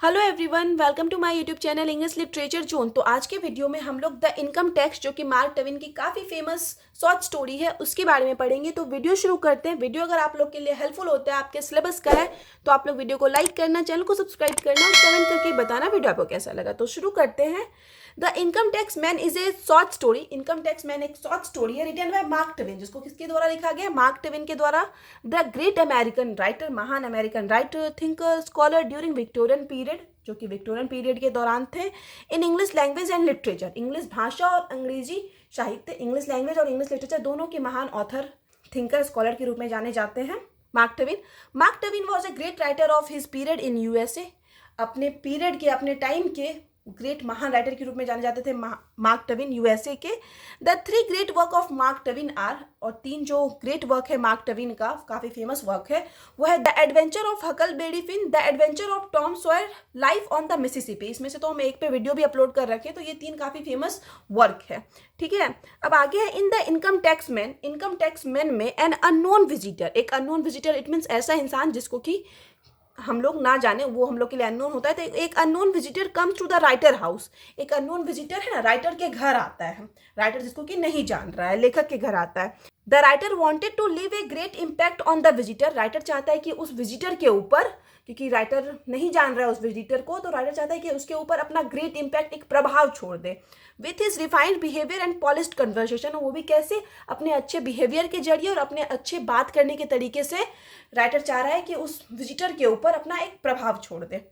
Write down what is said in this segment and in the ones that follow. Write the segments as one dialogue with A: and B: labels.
A: Hello everyone, welcome to my YouTube channel English literature zone. तो आज के video में हम लोग द इनकम टैक्स, जो कि मार्क ट्वेन की काफ़ी फेमस शॉर्ट स्टोरी है, उसके बारे में पढ़ेंगे। तो वीडियो शुरू करते हैं। वीडियो अगर आप लोग के लिए हेल्पफुल होता है, आपके सिलेबस का है, तो आप लोग वीडियो को लाइक करना, चैनल को सब्सक्राइब करना और कमेंट करके बताना वीडियो आपको कैसा लगा। तो शुरू करते हैं। The income tax man is a short story. Income tax man एक शॉर्ट स्टोरी है रिटन बाय मार्क ट्वेन, जिसको किसके द्वारा लिखा गया? मार्क ट्वेन के द्वारा। द ग्रेट अमेरिकन राइटर, महान American writer, thinker, scholar during Victorian period, जो कि विक्टोरियन पीरियड के दौरान थे। In English language and literature, English भाषा और अंग्रेजी साहित्य, इंग्लिश लैंग्वेज और इंग्लिश लिटरेचर दोनों के महान ऑथर, थिंकर, स्कॉलर के रूप में जाने जाते हैं mark Twain. Mark Twain was a great writer of his period in USA. अपने पीरियड के, अपने टाइम के ग्रेट महान राइटर के रूप में जाने जाते थे मार्क ट्वेन, यूएसए के। The three great work of Mark Twain are, और तीन जो ग्रेट वर्क है मार्क ट्वेन का, काफ़ी फेमस वर्क है, वो है the adventure of Huckleberry Finn, the adventure of Tom Sawyer, life on the Mississippi. इसमें से तो हम एक पे वीडियो भी अपलोड कर रखे, तो ये तीन काफ़ी फेमस वर्क है। ठीक है, अब आगे है in the income tax man. Income tax man में एन अननोन विजिटर, एक अननोन विजिटर इट मीन्स ऐसा इंसान जिसको कि हम लोग ना जाने, वो हम लोग के लिए अननोन होता है। तो एक unknown visitor comes to the writer house. एक अननोन विजिटर है ना, राइटर के घर आता है। राइटर जिसको कि नहीं जान रहा है, लेखक के घर आता है। The writer wanted to leave a great impact on the visitor. Writer चाहता है कि उस विजिटर के ऊपर, क्योंकि राइटर नहीं जान रहा है उस विजिटर को, तो राइटर चाहता है कि उसके ऊपर अपना ग्रेट इम्पैक्ट, एक प्रभाव छोड़ दे। With his refined behaviour and polished conversation, वो भी कैसे? अपने अच्छे बिहेवियर के जरिए और अपने अच्छे बात करने के तरीके से राइटर चाह रहा है कि उस विजिटर के ऊपर अपना एक प्रभाव छोड़ दे।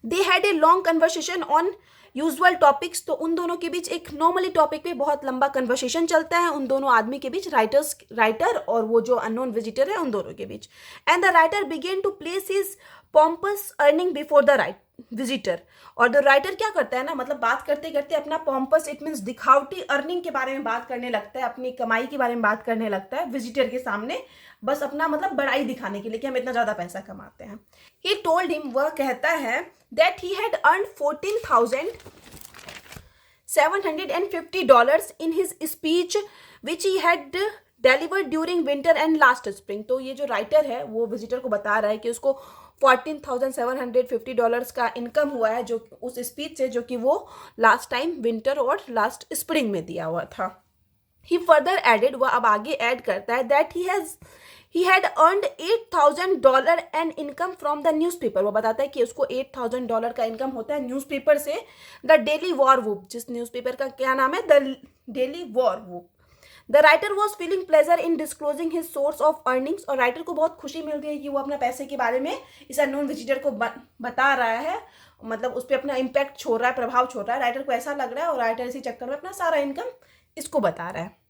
A: They had a long conversation on usual topics, तो उन दोनों के बीच एक नॉर्मली टॉपिक पे बहुत लंबा कन्वर्सेशन चलता है उन दोनों आदमी के बीच, राइटर और वो जो अननोन विजिटर है, उन दोनों के बीच। And the writer begin to place his pompous earning before the visitor. और द राइटर क्या करता है ना, मतलब बात करते करते अपना पॉम्पस इट मीन्स दिखावटी अर्निंग के बारे में बात करने लगता है, अपनी कमाई के बारे में बात करने लगता है विजिटर के सामने, बस अपना मतलब बड़ाई दिखाने के लिए कि हम इतना ज़्यादा पैसा कमाते हैं। ही टोल्ड हिम, वह कहता है, that he had earn $14,750 in his speech which he had delivered during winter and last spring। तो ये जो राइटर है वो विजिटर को बता रहा है कि उसको $14,750 का इनकम हुआ है, जो उस स्पीच से, जो कि वो लास्ट टाइम विंटर और लास्ट स्प्रिंग में दिया हुआ था। ही फर्दर एडेड, वह अब आगे ऐड करता है, that he had earned $8,000 an income from the newspaper. वो बताता है कि उसको $8,000 का इनकम होता है न्यूज़पेपर से। द डेली वॉर वूप, जिस न्यूज़पेपर का क्या नाम है? The daily war whoop. The writer was feeling pleasure in disclosing his source of earnings, और राइटर को बहुत खुशी मिल रही है कि वो अपना पैसे के बारे में इस अननोन विजिटर को बता रहा है, मतलब उस पर अपना इम्पैक्ट छोड़ रहा है, प्रभाव छोड़ रहा है। राइटर को ऐसा लग रहा है, और राइटर इसी चक्कर में अपना सारा इनकम इसको बता रहा है।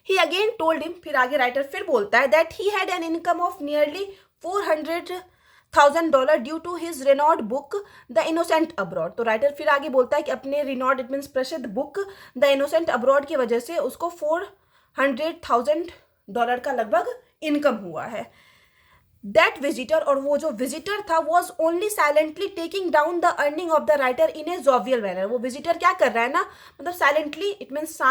A: He again told him, फिर आगे राइटर फिर बोलता है, that he had an income of nearly $400,000 due to his renowned book the innocent abroad. तो राइटर फिर आगे बोलता है कि अपने रेनॉल्ड इट मीन्स प्रसिद्ध बुक द इनोसेंट अब्रॉड की वजह से उसको $400,000 का लगभग इनकम हुआ है। दैट विजिटर, और वो जो विजिटर था, was only silently taking down the earning of the writer in A jovial manner. वो विजिटर क्या कर रहा है ना, मतलब साइलेंटली इट मीन्स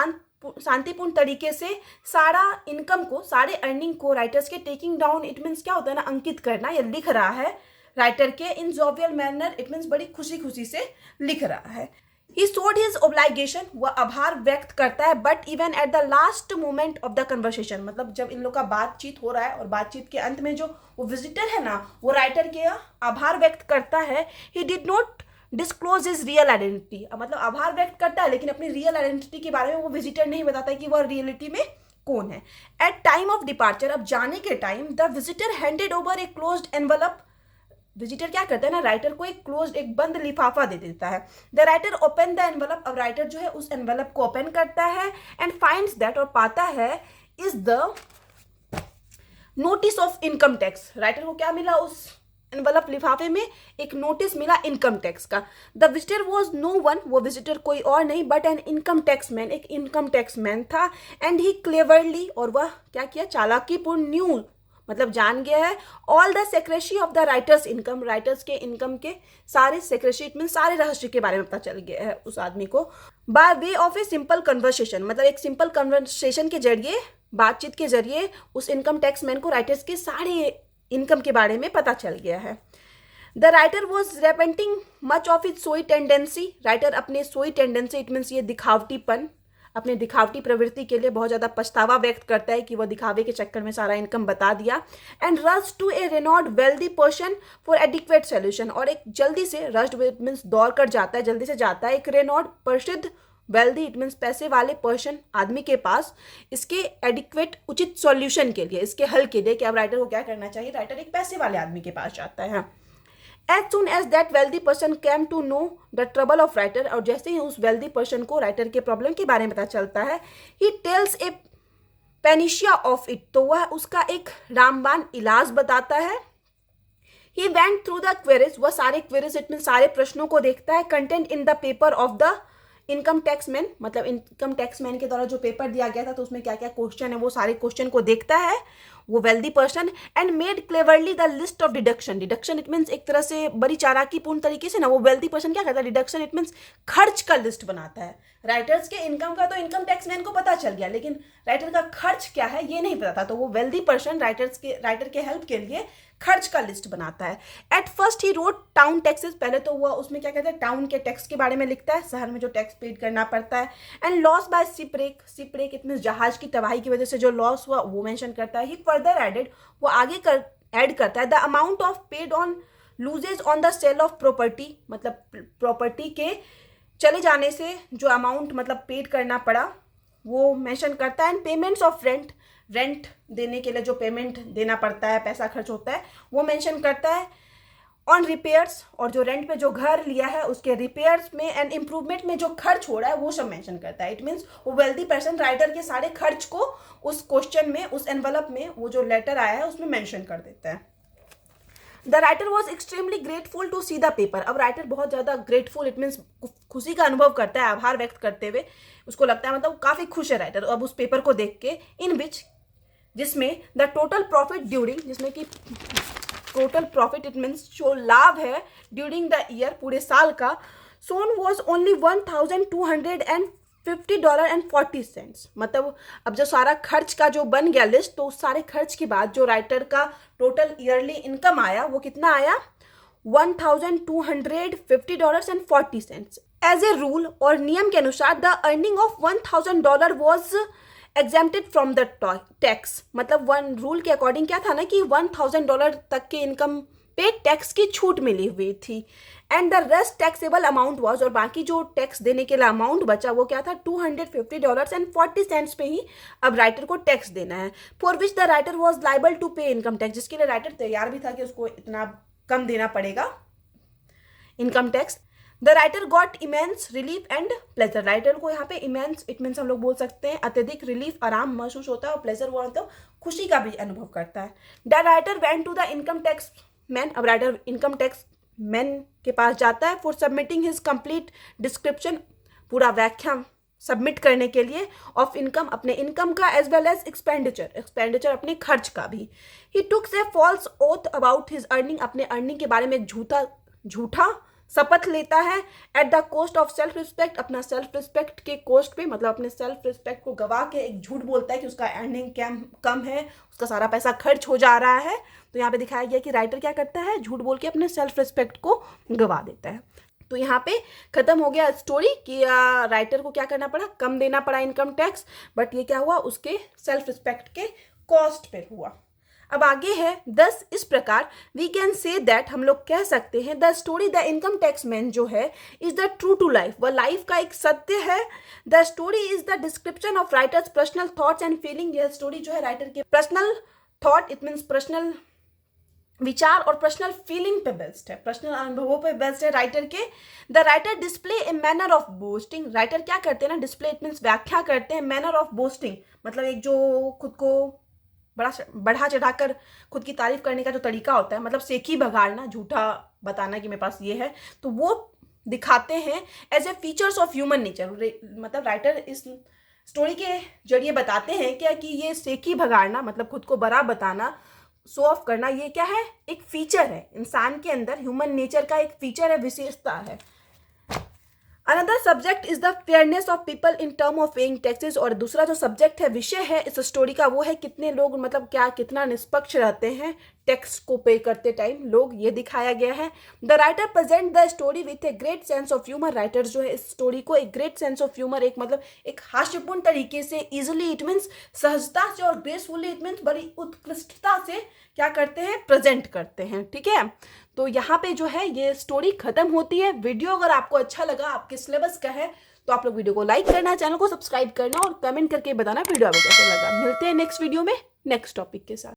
A: शांतिपूर्ण तरीके से सारा इनकम को, सारे अर्निंग को राइटर्स के टेकिंग डाउन इट मीन्स क्या होता है ना, अंकित करना या लिख रहा है राइटर के। इन जोवियल मैनर इट मीन्स बड़ी खुशी खुशी से लिख रहा है। ही शोड हिज ओब्लाइगेशन, वह आभार व्यक्त करता है, but even at the last moment of the conversation, मतलब जब इन लोग का बातचीत हो रहा है और बातचीत के अंत में जो वो विजिटर है ना, वो राइटर के आभार व्यक्त करता है। He did not disclose his real identity, मतलब आभार व्यक्त करता है लेकिन अपनी रियल आइडेंटिटी के बारे में वो विजिटर नहीं बताता कि वह रियलिटी में कौन है। एट टाइम ऑफ डिपार्चर, अब जाने के time, the visitor handed over a closed envelope. Visitor क्या करता है ना, राइटर को एक क्लोज्ड, एक बंद लिफाफा दे देता है। The writer open the envelope, अब राइटर जो है उस एनवलप को ओपन करता है, एंड फाइंड्स दैट, और पाता है, is the notice of income tax. Writer को क्या मिला उस एनवलप लिफाफे में? एक नोटिस मिला इनकम टैक्स का। The visitor was no one, वो विजिटर कोई और नहीं but an income tax man, एक इनकम टैक्स मैन था। एंड ही क्लेवरली, और वह क्या किया, चालाकीपूर्ण, न्यू मतलब जान गया है, all the secrecy of the writers income, writers के इनकम के सारे सेक्रेसी में सारे रहस्य के बारे में पता चल गया है उस आदमी को। By way of a simple conversation, मतलब एक सिंपल कन्वर्सेशन के जरिए, बातचीत के जरिए उस इनकम टैक्स मैन को राइटर्स के सारे इनकम के बारे में पता चल गया है। The writer was repenting much of it सोई टेंडेंसी, राइटर अपने सोई टेंडेंसी इट मीन्स ये दिखावटीपन, अपने दिखावटी प्रवृत्ति के लिए बहुत ज़्यादा पछतावा व्यक्त करता है कि वह दिखावे के चक्कर में सारा इनकम बता दिया। And rush to a renowned wealthy person for adequate solution, और एक जल्दी से रश्ड मीन्स दौड़ कर जाता है, जल्दी से जाता है एक रेनॉल्ड प्रसिद्ध, वेल्दी इट मीन्स पैसे वाले पर्सन आदमी के पास इसके एडिक्वेट उचित सॉल्यूशन के लिए, इसके हल के लिए कि अब राइटर को क्या करना चाहिए। राइटर एक पैसे वाले आदमी के पास जाता है। As soon as that wealthy person came to know the trouble of writer, और जैसे ही उस wealthy person को राइटर के प्रॉब्लम के बारे में पता चलता है, he tells a panacea of it, तो वह उसका एक रामबाण इलाज बताता है। He went through the queries, वह सारे queries इट मीन सारे प्रश्नों को देखता है। Content in the paper of the income tax man, मतलब इनकम टैक्स मैन के द्वारा जो पेपर दिया गया था तो उसमें क्या क्या क्वेश्चन है वो सारे क्वेश्चन को देखता है वो wealthy person. And made cleverly the list of deduction, deduction it means एक तरह से बड़ी चालाकीपूर्ण तरीके से ना वो वेल्दी पर्सन क्या करता है, डिडक्शन इट मीन्स खर्च का लिस्ट बनाता है। राइटर्स के इनकम का तो इनकम टैक्स मैन को पता चल गया, लेकिन राइटर का खर्च क्या है ये नहीं पता था, तो वो वेल्दी पर्सन राइटर के हेल्प के लिए खर्च का लिस्ट बनाता है। At first he wrote town taxes, पहले तो वह उसमें क्या कहते हैं टाउन के टैक्स के बारे में लिखता है, शहर में जो टैक्स पेड करना पड़ता है। And loss by shipwreck, shipwreck it means जहाज की तबाही की वजह से जो लॉस हुआ वो मेंशन करता है। ही फर्दर एडेड, वो आगे ऐड करता है the amount of paid on losses on the sale of property, मतलब प्रॉपर्टी के चले जाने से जो अमाउंट मतलब पेड करना पड़ा वो मेंशन करता है। And payments of rent, rent देने के लिए जो पेमेंट देना पड़ता है, पैसा खर्च होता है वो मेंशन करता है। ऑन रिपेयर्स, और जो रेंट पे जो घर लिया है उसके रिपेयर्स में एंड इम्प्रूवमेंट में जो खर्च हो रहा है वो सब मेंशन करता है। इट मीन्स वो वेल्दी पर्सन राइटर के सारे खर्च को उस क्वेश्चन में, उस एनवलप में, वो जो लेटर आया है उसमें मेंशन कर देता है। The writer was extremely grateful to see the paper, अब राइटर बहुत ज़्यादा ग्रेटफुल इट मीन्स खुशी का अनुभव करता है, आभार व्यक्त करते हुए उसको लगता है मतलब काफ़ी खुश है राइटर अब उस पेपर को देख के। इन विच, जिसमें द टोटल प्रॉफिट ड्यूरिंग, जिसमें कि टोटल प्रॉफिट इट मीन्स जो लाभ है ड्यूरिंग द ईयर, पूरे साल का, सोन वॉज ओनली $1,250.40, मतलब अब जो सारा खर्च का जो बन गया लिस्ट, तो उस सारे खर्च के बाद जो राइटर का टोटल ईयरली इनकम आया वो कितना आया, $1,250.40। एज ए रूल, और नियम के अनुसार the earning of $1,000 was exempted from the tax, मतलब वन रूल के अकॉर्डिंग क्या था ना कि $1,000 तक के इनकम पे टैक्स की छूट मिली हुई थी। And the rest taxable amount was, और बाकी जो टैक्स देने के लिए अमाउंट बचा वो क्या था, $250.40 पे ही अब राइटर को टैक्स देना है। For which the writer was liable to pay income tax, जिसके लिए राइटर तैयार भी था कि उसको इतना कम देना पड़ेगा income tax. The writer got immense relief and pleasure, writer को यहाँ पे इमेंस इट मीन्स हम लोग बोल सकते हैं अत्यधिक रिलीफ, आराम महसूस होता है, और प्लेजर वो मतलब खुशी का भी अनुभव करता है। The writer went to the income tax man, अब राइटर इनकम टैक्स मैन के पास जाता है for submitting his complete description, पूरा व्याख्या सबमिट करने के लिए, ऑफ इनकम, अपने इनकम का, as well as expenditure, expenditure अपने खर्च का भी। He tooks a false oath about his earning, अपने अर्निंग के बारे में झूठा शपथ लेता है। At the cost of self respect, अपना सेल्फ रिस्पेक्ट के कॉस्ट पे, मतलब अपने सेल्फ रिस्पेक्ट को गवा के एक झूठ बोलता है कि उसका अर्निंग कम है, उसका सारा पैसा खर्च हो जा रहा है। तो यहाँ पे दिखाया गया कि राइटर क्या करता है, झूठ बोल के अपने सेल्फ रिस्पेक्ट को गवा देता है। तो यहाँ पे खत्म हो गया स्टोरी कि राइटर को क्या करना पड़ा, कम देना पड़ा इनकम टैक्स, बट ये क्या हुआ, उसके सेल्फ रिस्पेक्ट के कॉस्ट पे हुआ। अब आगे है, दस इस प्रकार वी कैन से दैट, हम लोग कह सकते हैं, the story the income tax man जो है is the true to life, वह लाइफ का एक सत्य है। The story is the description of writer's personal thoughts and feeling, यह स्टोरी जो है राइटर के personal thought it means personal विचार और पर्सनल फीलिंग पे बेस्ड है, पर्सनल अनुभवों पे बेस्ड है राइटर के। The writer display a manner of boasting, writer क्या करते हैं ना, डिस्प्ले इट मीन्स व्याख्या करते हैं, मैनर ऑफ बोस्टिंग मतलब एक जो खुद को बढ़ा चढ़ाकर खुद की तारीफ करने का जो तरीका होता है, मतलब सेखी भगाड़ना, झूठा बताना कि मेरे पास ये है, तो वो दिखाते हैं as a features of human nature, मतलब राइटर इस स्टोरी के जरिए बताते हैं क्या कि ये सेखी भगाड़ना मतलब खुद को बड़ा बताना, शो ऑफ करना, ये क्या है, एक फीचर है इंसान के अंदर, ह्यूमन नेचर का एक फीचर है, विशेषता है। Another subject is the fairness of people in term of paying taxes, और दूसरा जो सब्जेक्ट है, विषय है इस स्टोरी का, वो है कितने लोग मतलब क्या कितना निष्पक्ष रहते हैं टैक्स को पे करते टाइम लोग, ये दिखाया गया है। The writer present the story with a great sense of humour. Writer जो है इस स्टोरी को एक ग्रेट सेंस ऑफ ह्यूमर, एक मतलब एक हास्यपूर्ण तरीके से, इजिली इट मीन्स सहजता से, और ग्रेसफुली इट मीन्स बड़ी उत्कृष्टता से क्या करते हैं, प्रेजेंट करते हैं। ठीक है, तो यहाँ पे जो है ये स्टोरी खत्म होती है। वीडियो अगर आपको अच्छा लगा, आपके सिलेबस का है, तो आप लोग वीडियो को लाइक करना, चैनल को सब्सक्राइब करना और कमेंट करके बताना वीडियो आपको कैसा लगा। मिलते हैं नेक्स्ट वीडियो में नेक्स्ट टॉपिक के साथ।